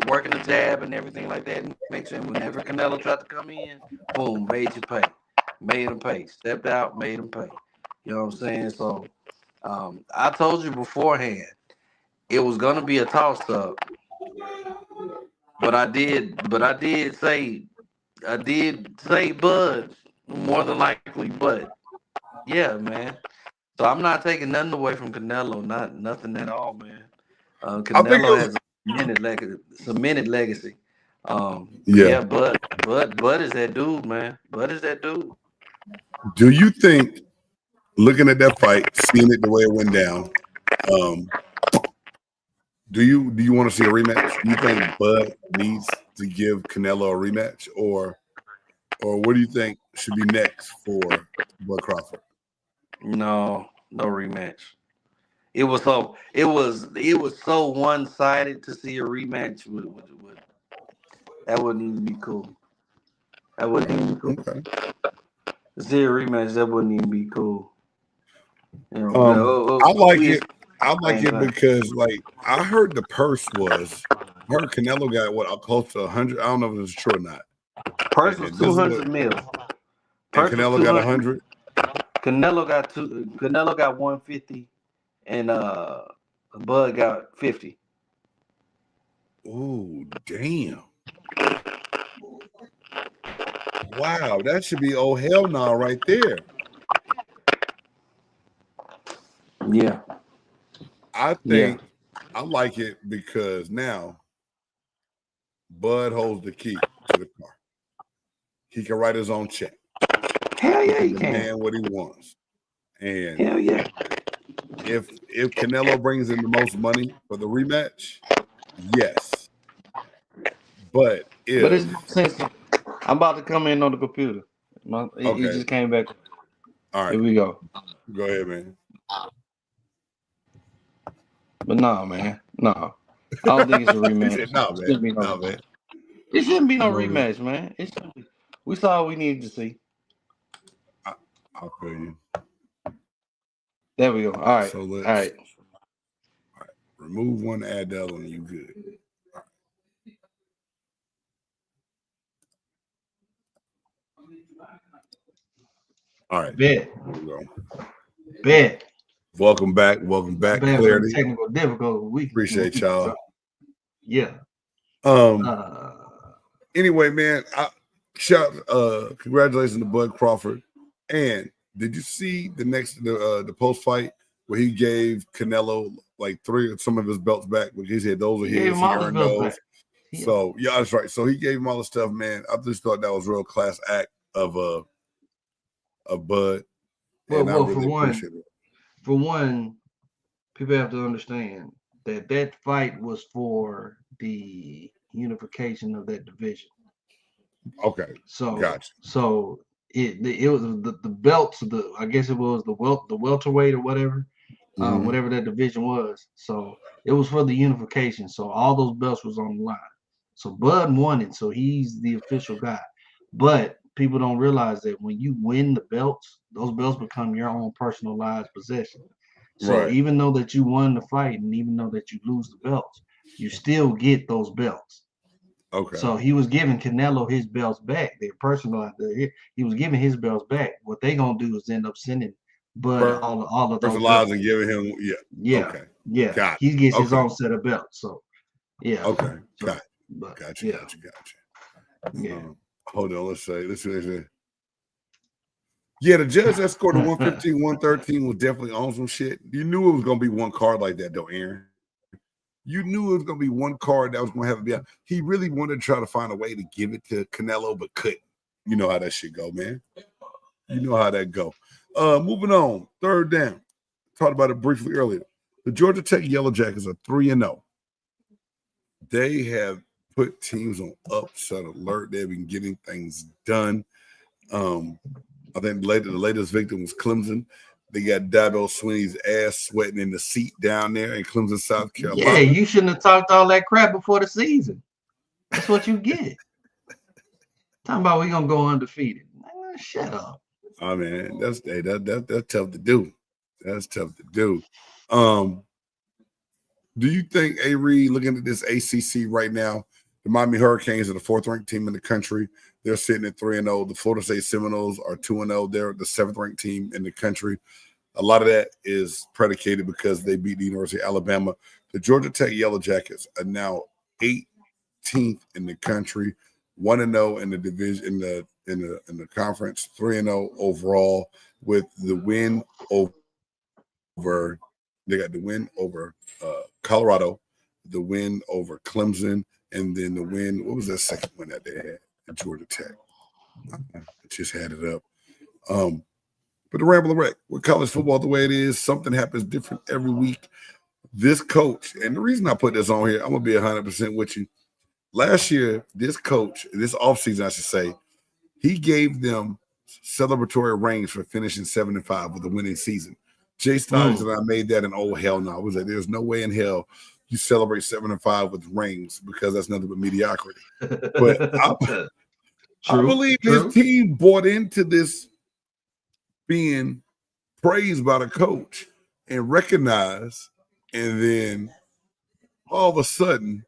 Working the jab and everything like that. And make sure whenever Canelo tried to come in, boom, made you pay. Made him pay. Stepped out, made him pay. You know what I'm saying? So I told you beforehand it was gonna be a toss up. But I did say Bud more than likely, but yeah, man. So I'm not taking nothing away from Canelo, nothing at all, man. I think Canelo has a cemented legacy. yeah. Bud is that dude, man. Bud is that dude. Do you think, looking at that fight, seeing it the way it went down, do you want to see a rematch? Do you think Bud needs to give Canelo a rematch, or what do you think should be next for Bud Crawford? No rematch. It was so one sided to see a rematch would that wouldn't even be cool. That wouldn't even be cool. Okay. To see a rematch, that wouldn't even be cool. You know, I like it. I like it because, like, I heard the purse was. I heard Canelo got what, close to 100. I don't know if it's true or not. Purse was 200 mil. And Canelo got 100. Canelo got 150, and Bud got 50. Oh, damn. Wow, that should be oh hell no right there. Yeah. I think I like it because now Bud holds the key to the car. He can write his own check. Hell yeah, he can. Demand what he wants. And hell yeah. If Canelo brings in the most money for the rematch, yes. But it's no sense. I'm about to come in on the computer. It just came back. All right. Here we go. Go ahead, man. But no, man. No. I don't think it's a rematch. Man. It shouldn't be no rematch, man. We saw what we needed to see. I'll feel you. There we go. All right. So let's all right. Remove one, add the other one, you good. All right. Bet. Here we go. Bet. Welcome back. Welcome back. Bad for Clarity. technical difficulty. We Appreciate y'all. Yeah. Anyway, man, congratulations to Bud Crawford. And did you see the post fight where he gave Canelo like 3 of some of his belts back? Because he said those are his. He earned those. Yeah. So yeah, that's right. So he gave him all the stuff, man. I just thought that was a real class act of Bud. And I really appreciate it. For one, people have to understand that fight was for the unification of that division. Okay. So gotcha. So it was the belts, I guess it was the welterweight or whatever, whatever that division was. So it was for the unification. So all those belts was on the line. So Bud won it, so he's the official guy. But people don't realize that when you win the belts, those belts become your own personalized possession. So even though that you won the fight, and even though that you lose the belts, you still get those belts. Okay. So he was giving Canelo his belts back. They're personalized. He was giving his belts back. What they gonna do is end up sending Bud all of those belts. And giving him Okay. Yeah. He gets his own set of belts. So yeah. Okay. So, Gotcha. Yeah. Hold on. Let's see. Yeah, the judge that scored a 115, 113 was definitely on some shit. You knew it was gonna be one card like that, though, Aaron. You knew it was going to be one card that was going to have to be out. He really wanted to try to find a way to give it to Canelo, but couldn't. You know how that shit go, man. You know how that go. Moving on, third down. Talked about it briefly earlier. The Georgia Tech Yellow Jackets are 3-0. They have put teams on upset alert. They've been getting things done. I think the latest victim was Clemson. They got Dabo Swinney's ass sweating in the seat down there in Clemson, South Carolina. Yeah, you shouldn't have talked all that crap before the season. That's what you get. Talking about we gonna go undefeated. Shut up. Oh man, that's tough to do. That's tough to do. Do you think Reed, looking at this ACC right now, the Miami Hurricanes are the 4th-ranked team in the country. They're sitting at 3-0. The Florida State Seminoles are 2-0. They're the 7th-ranked team in the country. A lot of that is predicated because they beat the University of Alabama. The Georgia Tech Yellow Jackets are now 18th in the country, 1-0 in the division in the conference, 3-0 overall, with the win over. They got the win over Colorado, the win over Clemson, and then the win. What was that second one that they had at Georgia Tech? I just had it up. But the Ramble and Wreck, with college football the way it is, something happens different every week. This coach, and the reason I put this on here, I'm going to be 100% with you. Last year, this coach, this offseason, I should say, he gave them celebratory rings for finishing 7-5 with a winning season. Jay Stogs and I made that an old hell no. I was like, there's no way in hell you celebrate 7-5 with rings because that's nothing but mediocrity. But I believe his team bought into this being praised by the coach and recognized, and then all of a sudden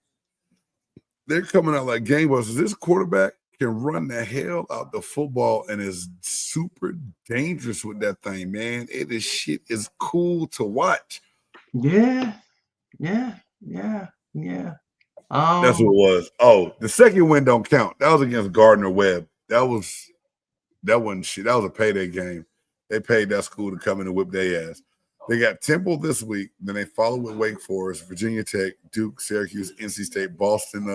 they're coming out like gangbusters. This quarterback can run the hell out the football and is super dangerous with that thing, man. Shit is cool to watch. Yeah. That's what it was. Oh, the second win don't count. That was against Gardner Webb. That wasn't shit. That was a payday game. They paid that school to come in and whip their ass. They got Temple this week. Then they follow with Wake Forest, Virginia Tech, Duke, Syracuse, NC State, Boston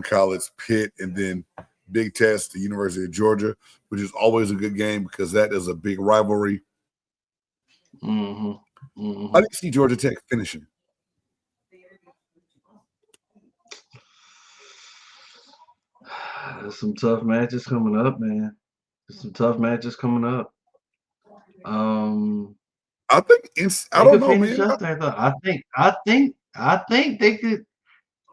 College, Pitt, and then Big Test, the University of Georgia, which is always a good game because that is a big rivalry. How do you see Georgia Tech finishing? There's some tough matches coming up, man. I think I don't know, man. Up there, though. I think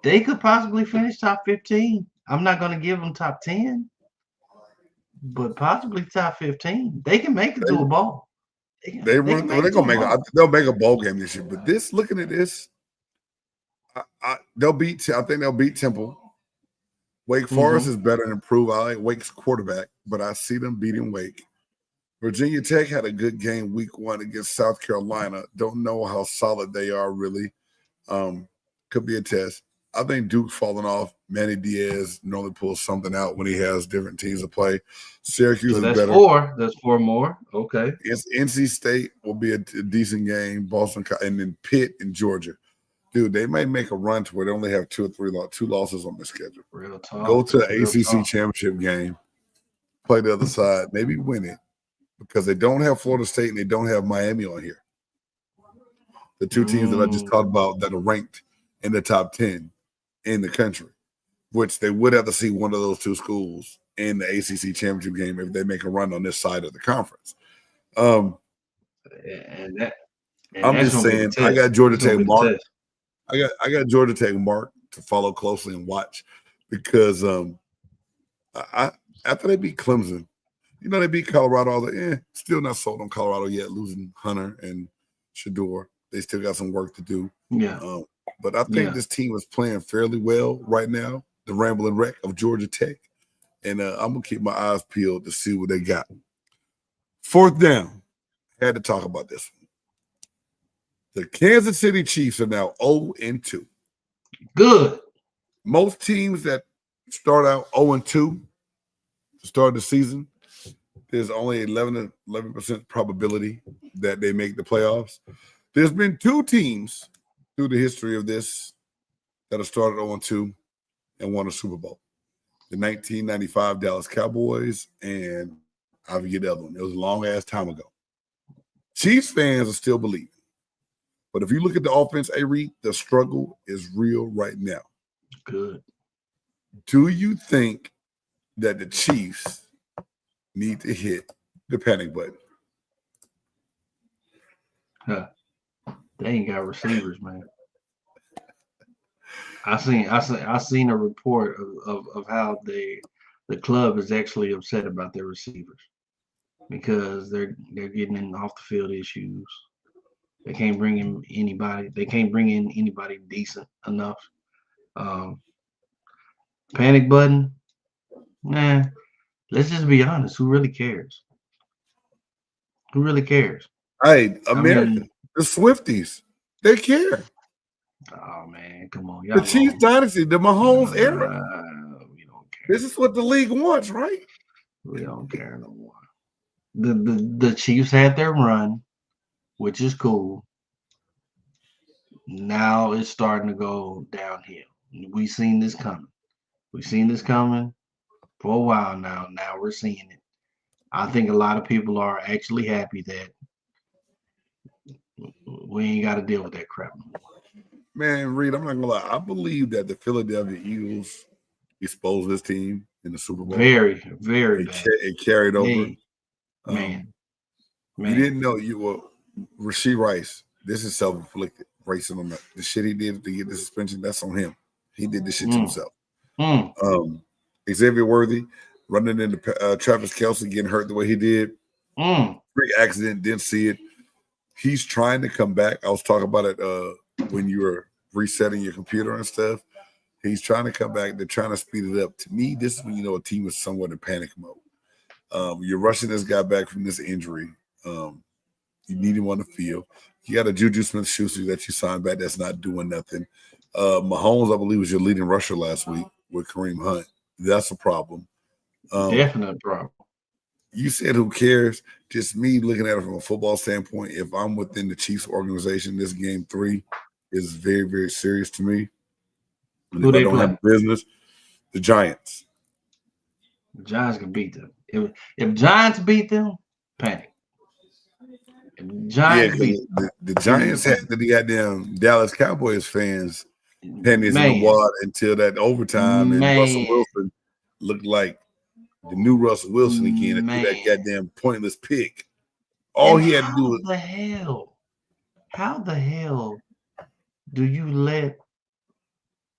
they could possibly finish top 15. I'm not going to give them top 10, but possibly top 15. They can make it to a bowl. They'll make a bowl game this year. But looking at this, I think they'll beat Temple. Wake Forest is better and improved. I like Wake's quarterback, but I see them beating Wake. Virginia Tech had a good game week 1 against South Carolina. Don't know how solid they are really. Could be a test. I think Duke's falling off. Manny Diaz normally pulls something out when he has different teams to play. Syracuse So is that's better. 4. That's 4 more. Okay. It's NC State will be a decent game. Boston and then Pitt and Georgia. Dude, they may make a run to where they only have 2 losses on their schedule. Real talk. Go to the ACC talk. championship game, play the other side, maybe win it because they don't have Florida State and they don't have Miami on here. The 2 teams that I just talked about that are ranked in the top 10 in the country, which they would have to see one of those 2 schools in the ACC championship game if they make a run on this side of the conference. I'm just saying, I got Georgia Tech marked. I got Georgia Tech marked to follow closely and watch because after they beat Clemson, they beat Colorado. Still not sold on Colorado yet, losing Hunter and Shador. They still got some work to do. Yeah. But I think this team is playing fairly well right now, the Rambling Wreck of Georgia Tech. And I'm going to keep my eyes peeled to see what they got. 4th down. Had to talk about this one. The Kansas City Chiefs are now 0-2. Good. Most teams that start out 0-2 to start the season, there's only 11% probability that they make the playoffs. There's been 2 teams through the history of this that have started 0-2 and won a Super Bowl. The 1995 Dallas Cowboys, and I forget the other one. It was a long-ass time ago. Chiefs fans are still believing. But if you look at the offense, Reed, the struggle is real right now. Good. Do you think that the Chiefs need to hit the panic button? They ain't got receivers, man. I seen a report of how the club is actually upset about their receivers because they're getting in off the field issues. They can't bring in anybody. They can't bring in anybody decent enough. Panic button? Nah. Let's just be honest. Who really cares? Who really cares? Hey, America, the Swifties, they care. Oh man, come on, the Chiefs dynasty, the Mahomes era. We don't care. This is what the league wants, right? We don't care no more. The Chiefs had their run, which is cool. Now it's starting to go downhill. We've seen this coming. We've seen this coming for a while now. Now we're seeing it. I think a lot of people are actually happy that we ain't got to deal with that crap anymore. Man, Reed, I'm not gonna lie. I believe that the Philadelphia Eagles exposed this team in the Super Bowl. Very, very bad. It carried over. Hey, man. You didn't know you were Rashee Rice. This is self-inflicted racism. The shit he did to get the suspension, that's on him. He did this shit to himself. Xavier Worthy running into Travis Kelce, getting hurt the way he did. Freak accident, didn't see it. He's trying to come back. I was talking about it when you were resetting your computer and stuff. He's trying to come back. They're trying to speed it up. To me, this is when you know a team is somewhat in panic mode. You're rushing this guy back from this injury. You need him on the field. You got a Juju Smith-Schuster that you signed back that's not doing nothing. Mahomes, I believe, was your leading rusher last week with Kareem Hunt. That's a problem. Definite problem. You said who cares? Just me looking at it from a football standpoint. If I'm within the Chiefs organization, this game 3 is very, very serious to me. And who if they I don't play? have business, the Giants. The Giants can beat them. If Giants beat them, panic. If Giants beat them. The Giants had the goddamn Dallas Cowboys fans pennies in the water until that overtime, and Russell Wilson looked like the new Russell Wilson again and threw that goddamn pointless pick. All he had to do was how the hell do you let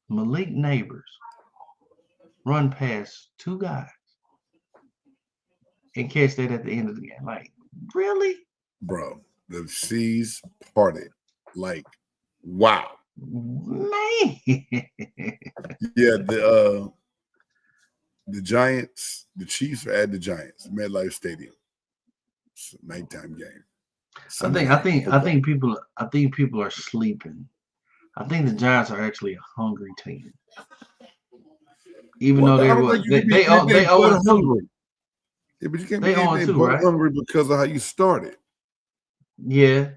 Malik Neighbors run past 2 guys and catch that at the end of the game? Like, really? Bro, the seas parted. Like, wow. Man. Yeah, the Giants, the Chiefs are at the Giants, MetLife Stadium. It's a nighttime game. I think people are sleeping. I think the Giants are actually a hungry team. Even though I don't think you can be they but 0-2. hungry. Yeah, but you can't be They anything 0-2, but right? hungry because of how you started. Yeah.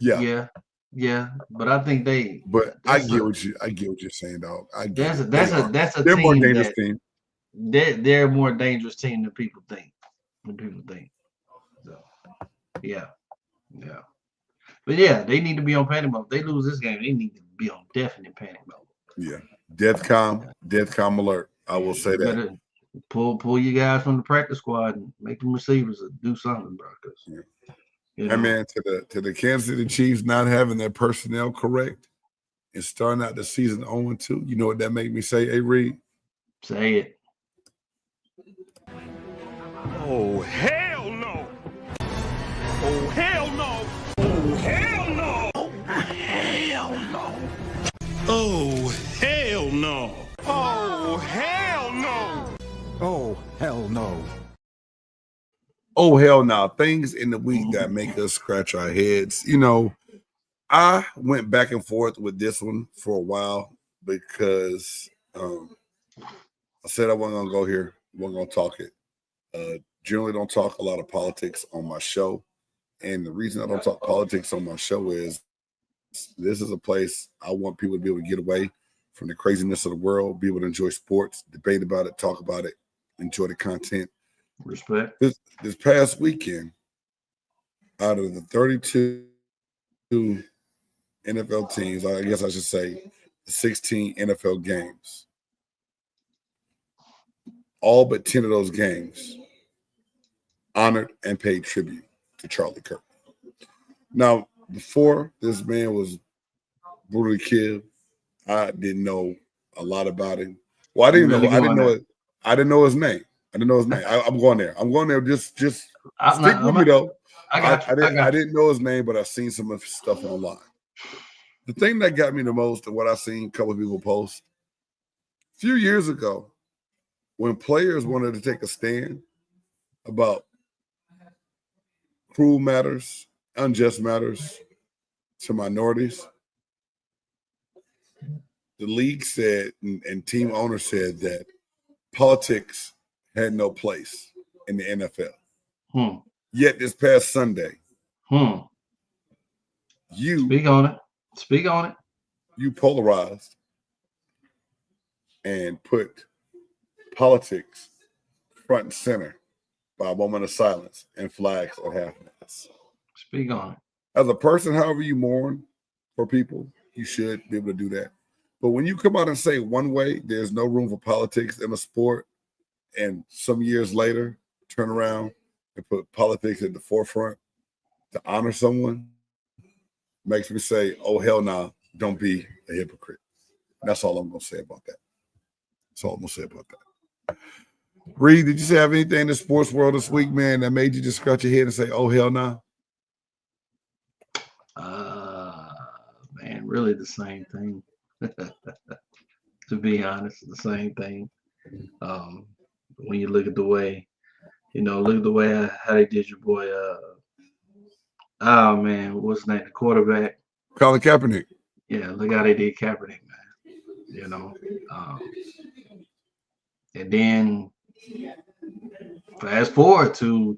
But I think But I get what you're saying, dog. I get it. that's a They're more team dangerous that team. they're a more dangerous team than people think. So yeah. But yeah, they need to be on panic mode. If they lose this game, they need to be on definite panic mode. Yeah. Deathcom alert. I will say that. Better pull you guys from the practice squad and make them receivers do something, bro. Man, to the Kansas City Chiefs not having their personnel correct and starting out the season 0-2, you know what that made me say, A. Reed? Say it. Oh, hell no. Oh, hell no. Oh, hell no. Oh, hell no. Oh, hell no. Oh, hell no. Oh, hell no. Oh, hell no. Things in the week that make us scratch our heads. You know, I went back and forth with this one for a while because I said I wasn't going to go here. Wasn't going to talk it. Generally don't talk a lot of politics on my show. And the reason I don't talk politics on my show is this is a place I want people to be able to get away from the craziness of the world, be able to enjoy sports, debate about it, talk about it, enjoy the content. Respect. This past weekend, out of the 32 NFL teams, I guess I should say 16 NFL games, all but 10 of those games honored and paid tribute to Charlie Kirk. Now, before this man was brutally killed, I didn't know a lot about him. Well, I didn't know his name. I didn't know his name. I'm going there. I'm going there. Just stick with me though. I didn't know his name, but I've seen some of his stuff online. The thing that got me the most and what I've seen a couple of people post a few years ago, when players wanted to take a stand about cruel matters, unjust matters to minorities, the league said and team owner said that politics had no place in the NFL. Yet this past Sunday, you Speak on it. You polarized and put politics front and center by a moment of silence and flags at half-mast. Speak on it. As a person, however you mourn for people, you should be able to do that. But when you come out and say one way, there's no room for politics in a sport, and some years later, turn around and put politics at the forefront to honor someone, makes me say, oh, hell no, don't be a hypocrite. That's all I'm going to say about that. Reed, did you have anything in the sports world this week, man, that made you just scratch your head and say, oh, hell no? Man, really the same thing. To be honest, the same thing. When you look at the way, how they did your boy, what's his name, the quarterback? Colin Kaepernick. Yeah, look how they did Kaepernick, man. And then fast forward to,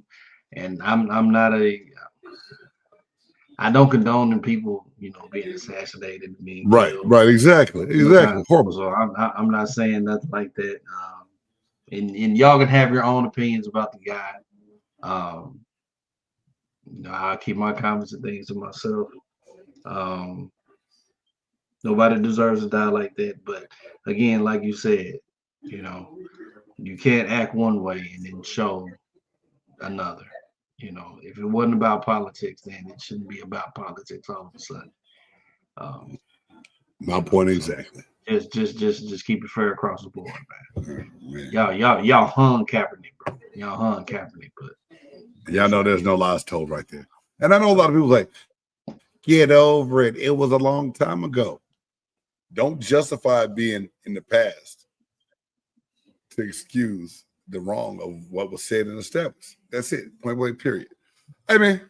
and I don't condone people, being assassinated, being killed. Right, exactly. Horrible. So I'm not saying nothing like that. And y'all can have your own opinions about the guy. I'll keep my comments and things to myself. Nobody deserves to die like that. But again, like you said, you can't act one way and then show another. If it wasn't about politics, then it shouldn't be about politics all of a sudden. My point exactly. Just keep it fair across the board, man. Y'all hung Kaepernick, bro. Y'all hung Kaepernick, but y'all know there's no lies told right there. And I know a lot of people say, get over it. It was a long time ago. Don't justify being in the past to excuse the wrong of what was said and established. That's it. Point blank, period. Hey, man,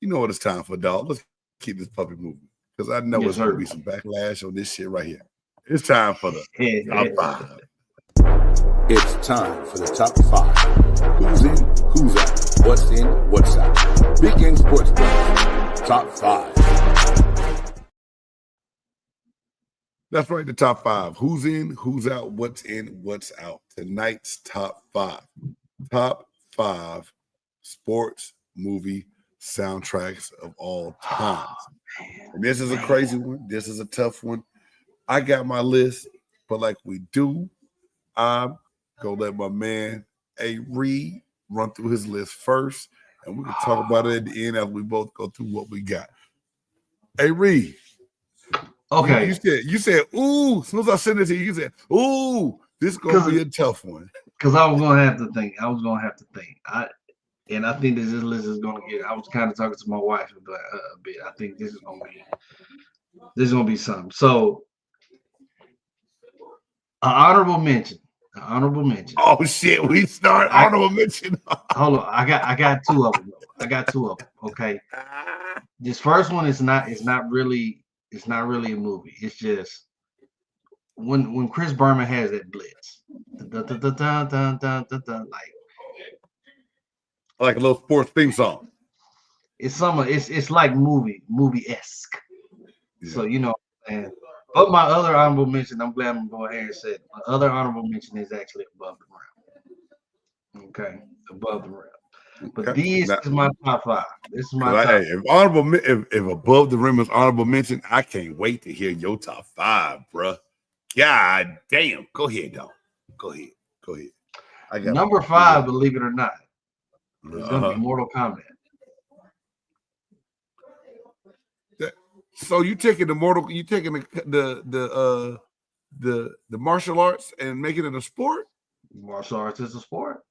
You know what it's time for, dog. Let's keep this puppy moving because I know Yes, it's going to sir. be some backlash on this shit right here. It's time for the top five. It's time for the top five. Who's in, who's out, what's in, what's out. Big Game Sports Break. Top five. That's right, the top five. Who's in, who's out, what's in, what's out. Tonight's top five. Top five sports movie soundtracks of all time. And this is a crazy one. This is a tough one. I got my list, but like we do, I'm going to let my man, Reed, run through his list first, and we can talk about it at the end as we both go through what we got. Reed. Okay. You said, ooh, as soon as I sent it to you, you said, ooh, this is going to be a tough one. Because I was going to have to think. I think this list is going to get, I was kind of talking to my wife a bit. I think this is going to be something. So, an honorable mention. Oh, shit, we start honorable mention. Hold on. I got two of them. Okay. This first one is not really a movie. It's just when Chris Berman has that blitz. Like a little sports theme song. It's like movie-esque. Yeah. So and but my other honorable mention, I'm glad I'm going ahead and say it. My other honorable mention is actually above the rim. Okay, above the rim. But this is my top five. This is my top. If above the rim is honorable mention, I can't wait to hear your top five, bruh. God damn. Go ahead, dog. Go ahead. I got number five, believe it or not, is going to be Mortal Kombat. So you taking the martial arts and making it a sport? Martial arts is a sport.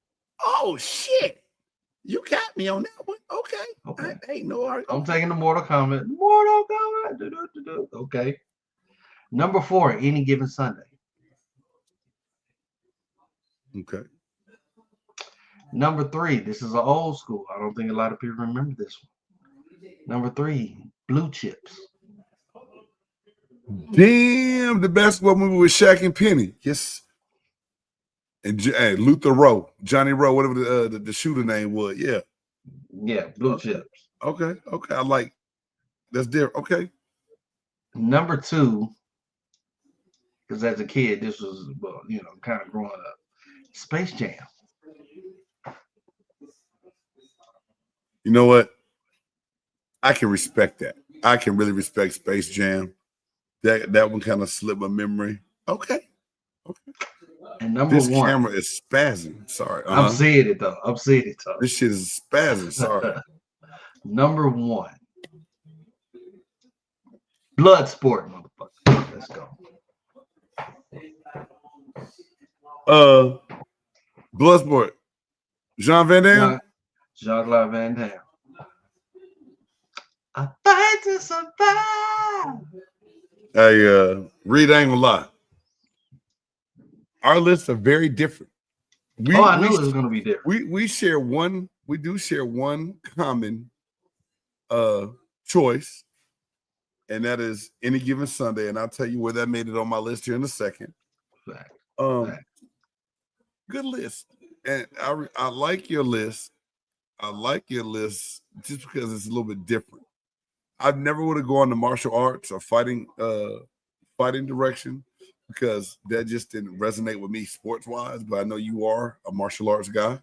Oh shit! You got me on that one. Okay. Hey, no argument. I'm taking the Mortal Kombat. Okay. Number four, Any Given Sunday. Okay. Number three, this is an old school. I don't think a lot of people remember this one. Number three, Blue Chips. Damn, the basketball movie with Shaq and Penny. Yes. And Luther Rowe, Johnny Rowe, whatever the shooter name was. Yeah. Yeah, Blue Chips. Okay. I like that's there. Okay. Number two, because as a kid, this was kind of growing up. Space Jam. You know what? I can respect that. I can really respect Space Jam. That one kind of slipped my memory. Okay. And number this one. Camera is spazzing. Sorry. I'm seeing it though. This shit is spazzing. Sorry. Number one. Bloodsport, motherfucker. Let's go. Bloodsport. Jean Van Damme? Jean-Claude Van Damme. I fight to survive. Hey, Reed, I ain't gonna lie. Our lists are very different. I knew it was gonna be different. We share one. We do share one common choice, and that is Any Given Sunday. And I'll tell you where that made it on my list here in a second. Fact. Good list, and I like your list. I like your list just because it's a little bit different. I never would have gone to martial arts or fighting direction because that just didn't resonate with me sports wise. But I know you are a martial arts guy.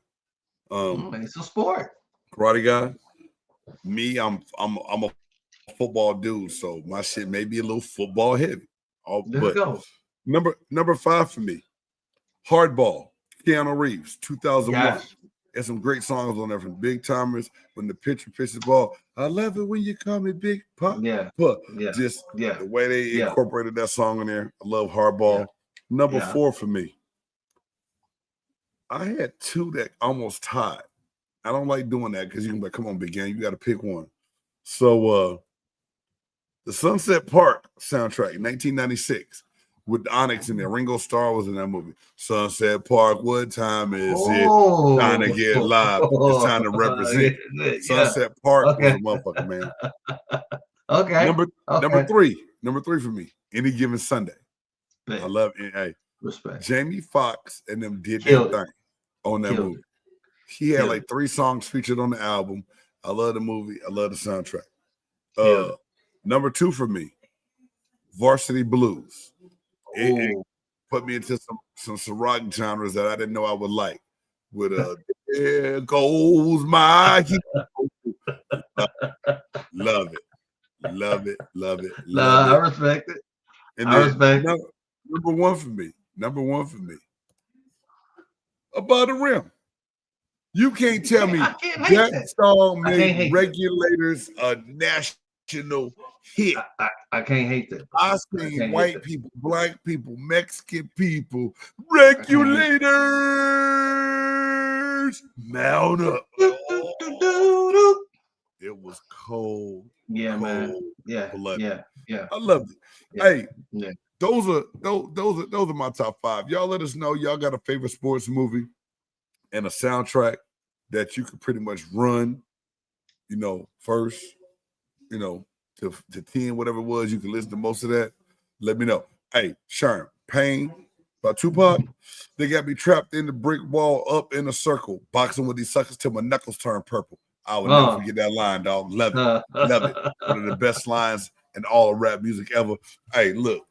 It's a sport. Karate guy. Me, I'm a football dude, so my shit may be a little football heavy. Let's go. Number five for me, Hardball, Keanu Reeves, 2001. Gosh. There's some great songs on there from Big Timers. When the pitcher pitches the ball, I love it when you call me Big Pop. Yeah. Just the way they incorporated that song in there. I love Hardball. Number four for me. I had two that almost tied. I don't like doing that because you can be like, come on, Big Gang, you got to pick one. So the Sunset Park soundtrack, 1996. with Onyx in there. Ringo Starr was in that movie. Sunset Park, what time is it? Time to get live. It's time to represent. Sunset Park was a motherfucker, man. Okay. Number three for me. Any Given Sunday. Man. I love it. Hey, respect. Jamie Foxx and them did their thing on that movie. He had like 3 songs featured on the album. I love the movie. I love the soundtrack. Number 2 for me, Varsity Blues. It put me into some rock genres that I didn't know I would like. With There Goes My Hero. Love it. I respect it. And I respect it. Number one for me. Above the Rim. You can't tell me that song made Regulators a national hit. I can't hate that. I seen white people, black people, Mexican people, Regulators mount up. It was cold. Yeah, cold, man. Yeah, bloody. Yeah. I loved it. Hey, those are my top 5. Y'all let us know y'all got a favorite sports movie and a soundtrack that you could pretty much run, first, to 10, whatever it was, you can listen to most of that. Let me know. Hey, Sherm, Pain by Tupac. They got me trapped in the brick wall, up in a circle, boxing with these suckers till my knuckles turn purple. I will never forget that line, dog. Love it. Love it. One of the best lines in all of rap music ever. Hey, look.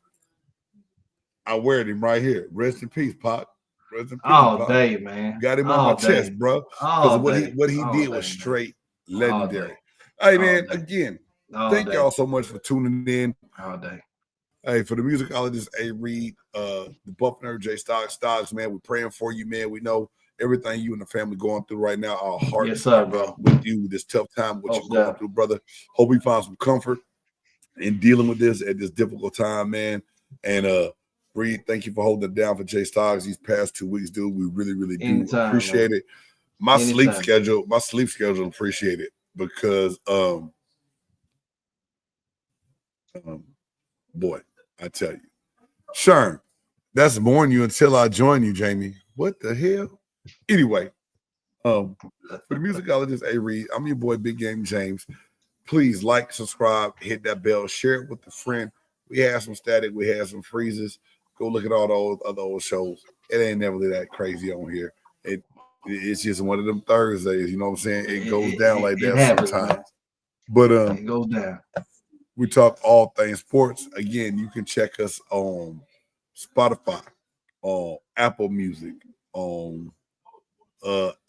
I wear him right here. Rest in peace, Pac. Rest in peace, Pac. Day, man. Got him on my chest, bro. Because what he did was straight legendary. Hey, man, again, thank y'all so much for tuning in. All day. Hey, for the musicologist A. Reed, the Buff Nerd J Stogs, man, we're praying for you, man. We know everything you and the family going through right now. Our hearts bro. With you this tough time, what you're going through, brother. Hope we find some comfort in dealing with this at this difficult time, man. And Reed, thank you for holding it down for J Stogs these past 2 weeks, dude. We really, really do appreciate it. My sleep schedule appreciate it because boy, I tell you. Sherm, that's mourn you until I join you, Jamie. What the hell? Anyway, for the musicologist A. Reed, I'm your boy Big Game James. Please like, subscribe, hit that bell, share it with a friend. We had some static, we had some freezes. Go look at all those other old shows. It ain't never that crazy on here. It's just one of them Thursdays, you know what I'm saying? It goes down like that sometimes. Man. But it goes down. We talk all things sports. Again, you can check us on Spotify, on Apple Music, on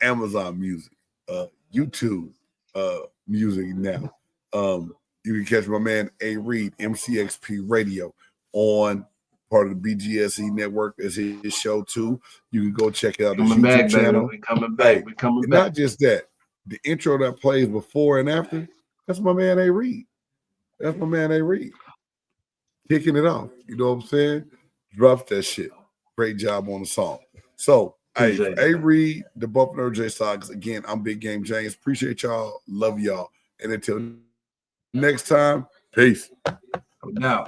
Amazon Music, YouTube Music now. You can catch my man A. Reed, MCXP Radio, on part of the BGSE network as his show too. You can go check out his YouTube channel. We're coming back. We're coming back. Not just that, the intro that plays before and after, that's my man A. Reed. That's my man A. Reed. Kicking it off. You know what I'm saying? Drops that shit. Great job on the song. So, hey, A. Reed, the Buffalo J Sox. Again, I'm Big Game James. Appreciate y'all. Love y'all. And until next time, peace. Now.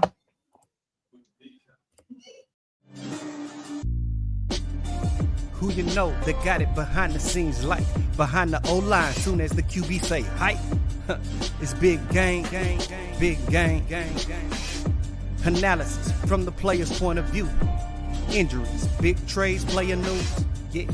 Who you know that got it behind the scenes, like behind the O-line, soon as the QB say hype. It's big game, big game. Analysis from the player's point of view. Injuries, big trades, player news. Yeah.